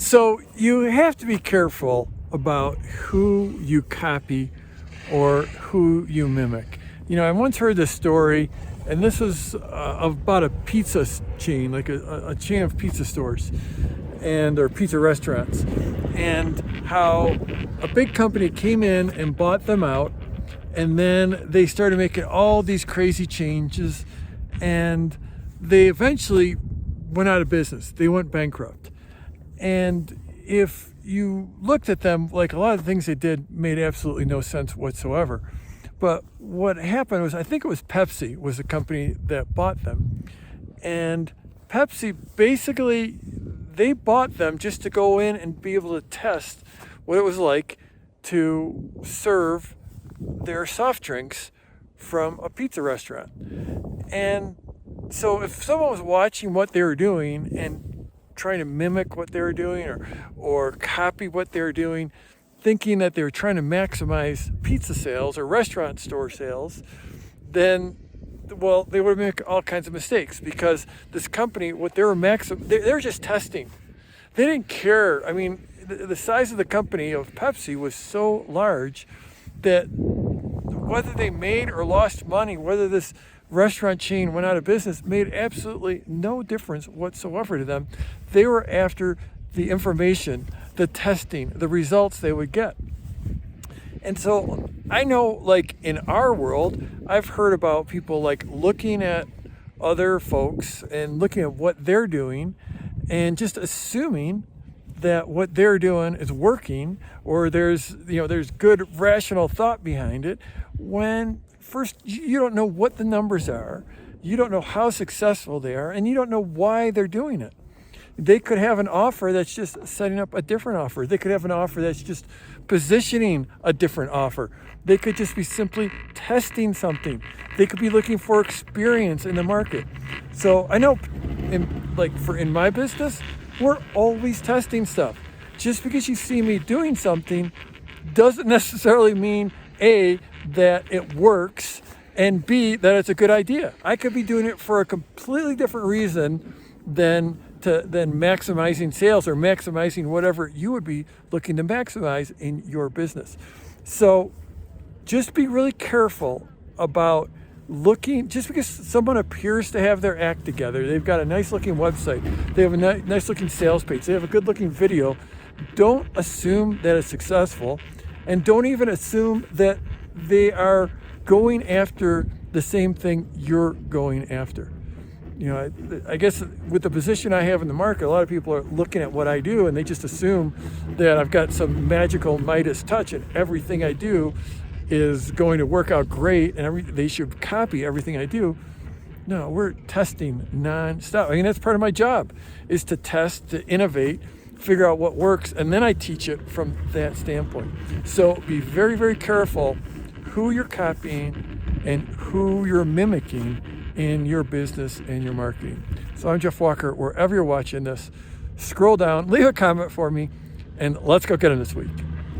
So you have to be careful about who you copy or who you mimic. I once heard this story, and this was about a pizza chain, like a chain of pizza stores or pizza restaurants, and how a big company came in and bought them out, and then they started making all these crazy changes, and they eventually went out of business. They went bankrupt. And if you looked at them, like, a lot of the things they did made absolutely no sense whatsoever. But what happened was, I think it was Pepsi was the company that bought them. And Pepsi, basically, they bought them just to go in and be able to test what it was like to serve their soft drinks from a pizza restaurant. And so if someone was watching what they were doing and trying to mimic what they were doing or copy what they were doing, thinking that they were trying to maximize pizza sales or restaurant store sales, then, well, they would make all kinds of mistakes, because this company, what they were they were just testing. They didn't care. I mean, the size of the company of Pepsi was so large that whether they made or lost money, whether this restaurant chain went out of business, made absolutely no difference whatsoever to them. They were after the information, the testing, the results they would get. And so I know, like, in our world, I've heard about people like looking at other folks and looking at what they're doing and just assuming that what they're doing is working, or there's good rational thought behind it, when first you don't know what the numbers are, you don't know how successful they are, and you don't know why they're doing it. They could have an offer that's just setting up a different offer. They could have an offer that's just positioning a different offer. They could just be simply testing something. They could be looking for experience in the market. So I know in my business, we're always testing stuff. Just because you see me doing something doesn't necessarily mean A, that it works, and B, that it's a good idea. I could be doing it for a completely different reason than maximizing sales or maximizing whatever you would be looking to maximize in your business. So just be really careful about looking, just because someone appears to have their act together, they've got a nice looking website, they have a nice looking sales page, they have a good looking video, don't assume that it's successful, and don't even assume that they are going after the same thing you're going after. I guess with the position I have in the market, a lot of people are looking at what I do and they just assume that I've got some magical Midas touch and everything I do is going to work out great and they should copy everything I do. No, we're testing nonstop. I mean, that's part of my job, is to test, to innovate, figure out what works, and then I teach it from that standpoint. So be very, very careful who you're copying and who you're mimicking in your business and your marketing. So I'm Jeff Walker. Wherever you're watching this, scroll down, leave a comment for me, and let's go get them this week.